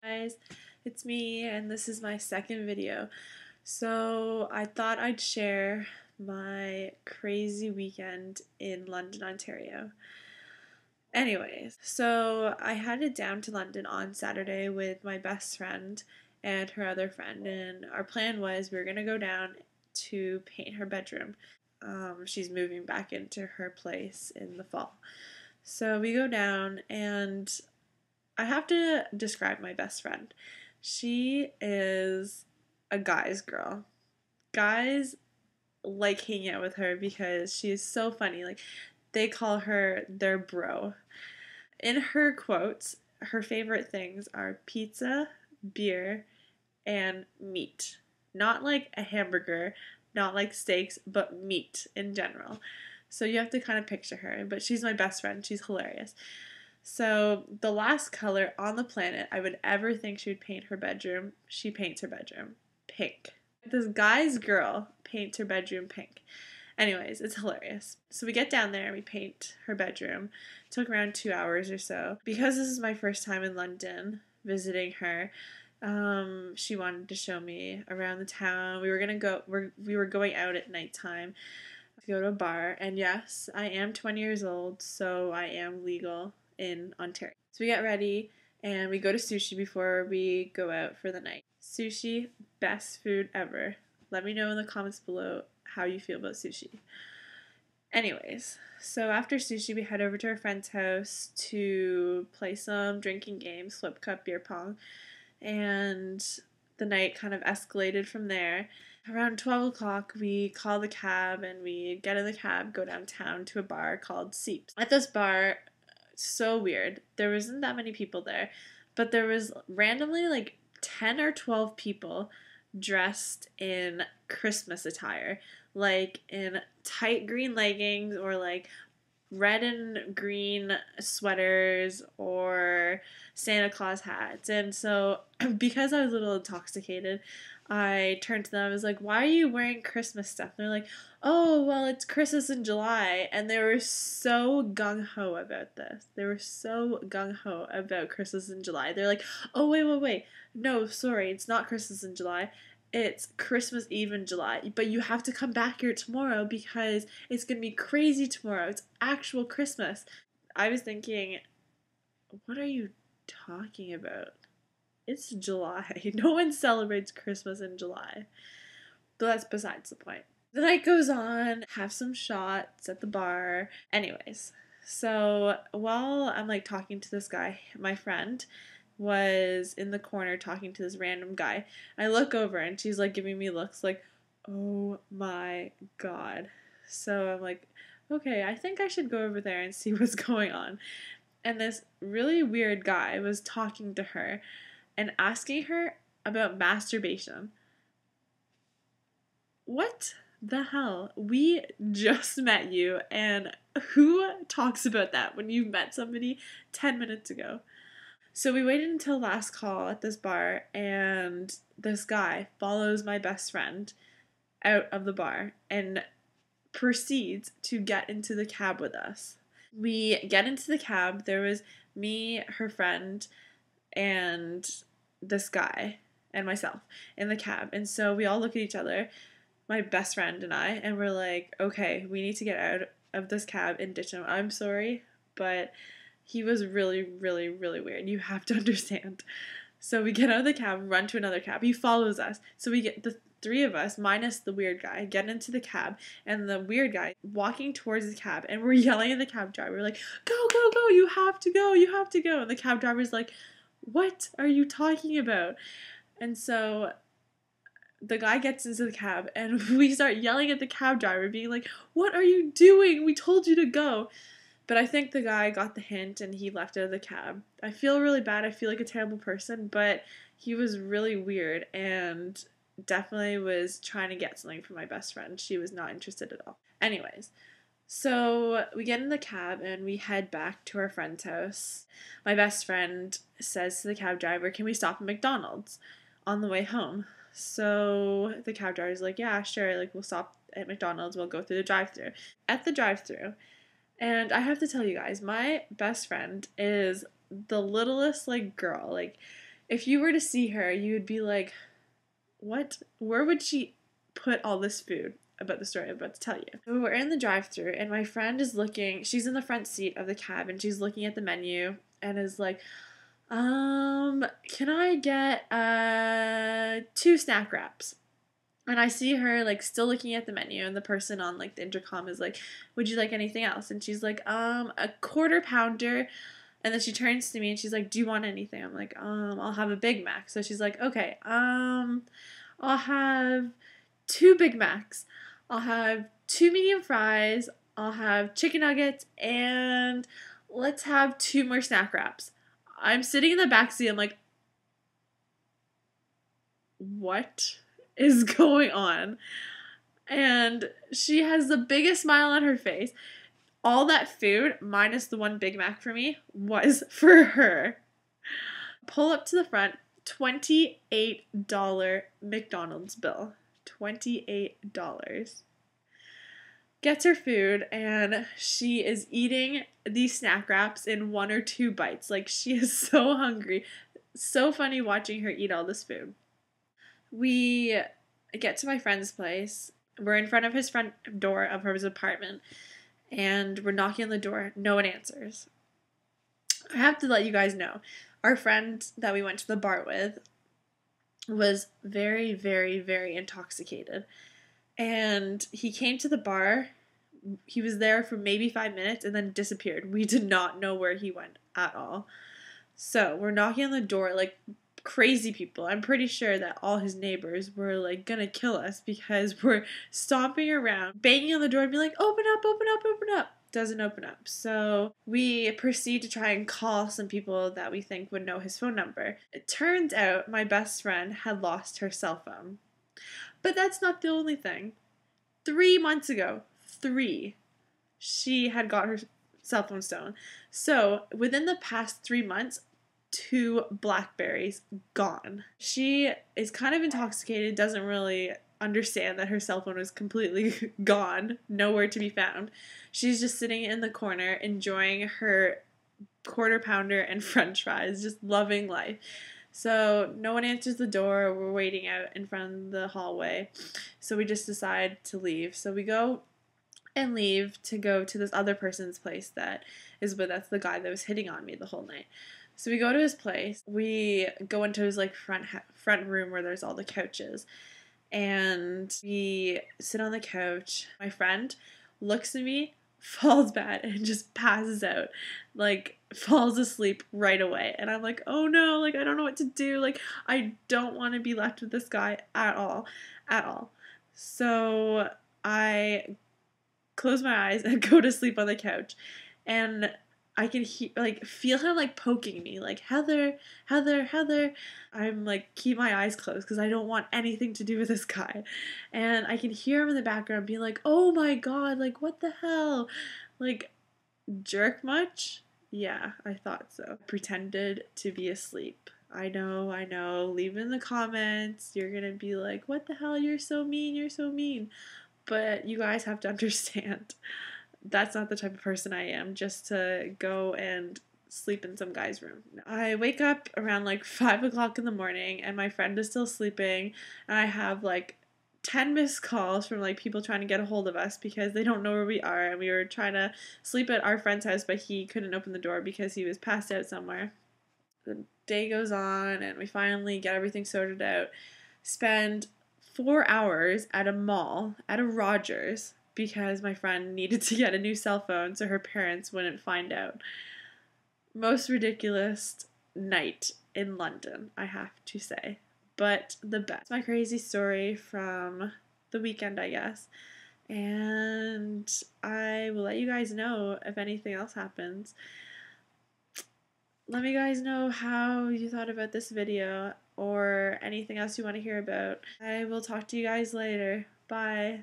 Guys, it's me and this is my second video. So I thought I'd share my crazy weekend in London, Ontario. Anyways, so I headed down to London on Saturday with my best friend and her other friend, and our plan was we were gonna go down to paint her bedroom. She's moving back into her place in the fall. So we go down, and I have to describe my best friend. She is a guy's girl. Guys like hanging out with her because she is so funny. Like, they call her their bro. In her quotes, her favorite things are pizza, beer, and meat. Not like a hamburger, not like steaks, but meat in general. So you have to kind of picture her, but she's my best friend. She's hilarious. So, the last color on the planet I would ever think she would paint her bedroom, she paints her bedroom pink. This guy's girl paints her bedroom pink. Anyways, it's hilarious. So, we get down there and we paint her bedroom. It took around 2 hours or so. Because this is my first time in London visiting her, she wanted to show me around the town. We were going out at nighttime to go to a bar, and yes, I am 20 years old, so I am legal in Ontario. So we get ready and we go to sushi before we go out for the night. Sushi, best food ever. Let me know in the comments below how you feel about sushi. Anyways, so after sushi, we head over to our friend's house to play some drinking games, flip cup, beer pong, and the night kind of escalated from there. Around 12 o'clock, we call the cab and we get in the cab, go downtown to a bar called Seeps. At this bar, so weird. There wasn't that many people there, but there was randomly like 10 or 12 people dressed in Christmas attire, like in tight green leggings or like red and green sweaters or Santa Claus hats. And so, because I was a little intoxicated, I turned to them. I was like, "Why are you wearing Christmas stuff?" And they're like, "Oh, well, it's Christmas in July." And they were so gung ho about this. They were so gung ho about Christmas in July. They're like, "Oh, wait. No, sorry, it's not Christmas in July. It's Christmas Eve in July. But you have to come back here tomorrow because it's gonna be crazy tomorrow. It's actual Christmas." I was thinking, what are you talking about? It's July. No one celebrates Christmas in July. But that's besides the point. The night goes on, have some shots at the bar. Anyways, so while I'm like talking to this guy, my friend was in the corner talking to this random guy. I look over and she's like giving me looks like, "Oh my god." So I'm like, "Okay, I think I should go over there and see what's going on." And this really weird guy was talking to her and asking her about masturbation. What the hell? We just met you, and who talks about that when you've met somebody 10 minutes ago? So we waited until last call at this bar, and this guy follows my best friend out of the bar and proceeds to get into the cab with us. We get into the cab. There was me, her friend, and this guy and myself in the cab. And so we all look at each other, my best friend and I, and we're like, "Okay, we need to get out of this cab and ditch him. I'm sorry, but he was really, really, really weird. You have to understand." So we get out of the cab, run to another cab. He follows us. So we get the three of us, minus the weird guy, get into the cab, and the weird guy walking towards the cab, and we're yelling at the cab driver. We're like, "Go, go, go, you have to go, you have to go." And the cab driver's like, "What are you talking about?" And so the guy gets into the cab, and we start yelling at the cab driver, being like, "What are you doing? We told you to go." But I think the guy got the hint and he left out of the cab. I feel really bad. I feel like a terrible person, but he was really weird and definitely was trying to get something from my best friend. She was not interested at all. Anyways, so we get in the cab and we head back to our friend's house. My best friend says to the cab driver, "Can we stop at McDonald's on the way home?" So the cab driver's like, "Yeah, sure. Like, we'll stop at McDonald's. We'll go through the drive-thru." At the drive-thru, and I have to tell you guys, my best friend is the littlest like girl. Like, If you were to see her, you would be like, what? Where would she put all this food? About the story I'm about to tell you. So we're in the drive-thru and my friend is looking, she's in the front seat of the cab and she's looking at the menu and is like, can I get 2 snack wraps? And I see her like still looking at the menu and the person on like the intercom is like, would you like anything else? And she's like, a quarter pounder. And then she turns to me and she's like, do you want anything? I'm like, I'll have a Big Mac. So she's like, okay, I'll have 2 Big Macs. I'll have 2 medium fries. I'll have chicken nuggets and let's have 2 more snack wraps. I'm sitting in the back seat. I'm like, what is going on? And she has the biggest smile on her face. All that food, minus the 1 Big Mac for me, was for her. Pull up to the front, $28 McDonald's bill. $28. Gets her food, and she is eating these snack wraps in 1 or 2 bites. Like, she is so hungry. So funny watching her eat all this food. We get to my friend's place. We're in front of his front door of his apartment, and we're knocking on the door. No one answers. I have to let you guys know, our friend that we went to the bar with was very, very, very intoxicated. And he came to the bar. He was there for maybe 5 minutes and then disappeared. We did not know where he went at all. So we're knocking on the door like crazy people. I'm pretty sure that all his neighbors were like gonna kill us because we're stomping around, banging on the door and be like, open up, open up, open up. Doesn't open up. So we proceed to try and call some people that we think would know his phone number. It turns out my best friend had lost her cell phone. But that's not the only thing. 3 months ago, she had got her cell phone stolen. So within the past 3 months, 2 Blackberries gone. She is kind of intoxicated, doesn't really understand that her cell phone is completely gone, nowhere to be found. She's just sitting in the corner enjoying her quarter pounder and french fries, just loving life. So no one answers the door. We're waiting out in front of the hallway. So we just decide to leave. So we go and leave to go to this other person's place that is with us, the guy that was hitting on me the whole night. So we go to his place. We go into his like front room where there's all the couches. And we sit on the couch. My friend looks at me, falls bad, and just passes out. Like, falls asleep right away. And I'm like, oh no, like, I don't know what to do. Like, I don't want to be left with this guy at all. At all. So I close my eyes and go to sleep on the couch. And I can feel him like poking me, like, Heather, Heather, Heather. I'm like, keep my eyes closed because I don't want anything to do with this guy. And I can hear him in the background being like, oh my god, like, what the hell? Like, jerk much? Yeah, I thought so. Pretended to be asleep. I know. Leave in the comments. You're gonna be like, what the hell? You're so mean. You're so mean. But you guys have to understand. That's not the type of person I am, just to go and sleep in some guy's room. I wake up around like 5 o'clock in the morning and my friend is still sleeping and I have like 10 missed calls from like people trying to get a hold of us because they don't know where we are, and we were trying to sleep at our friend's house but he couldn't open the door because he was passed out somewhere. The day goes on and we finally get everything sorted out. Spend 4 hours at a mall, at a Rogers, because my friend needed to get a new cell phone so her parents wouldn't find out. Most ridiculous night in London, I have to say. But the best. My crazy story from the weekend, I guess. And I will let you guys know if anything else happens. Let me guys know how you thought about this video or anything else you want to hear about. I will talk to you guys later. Bye.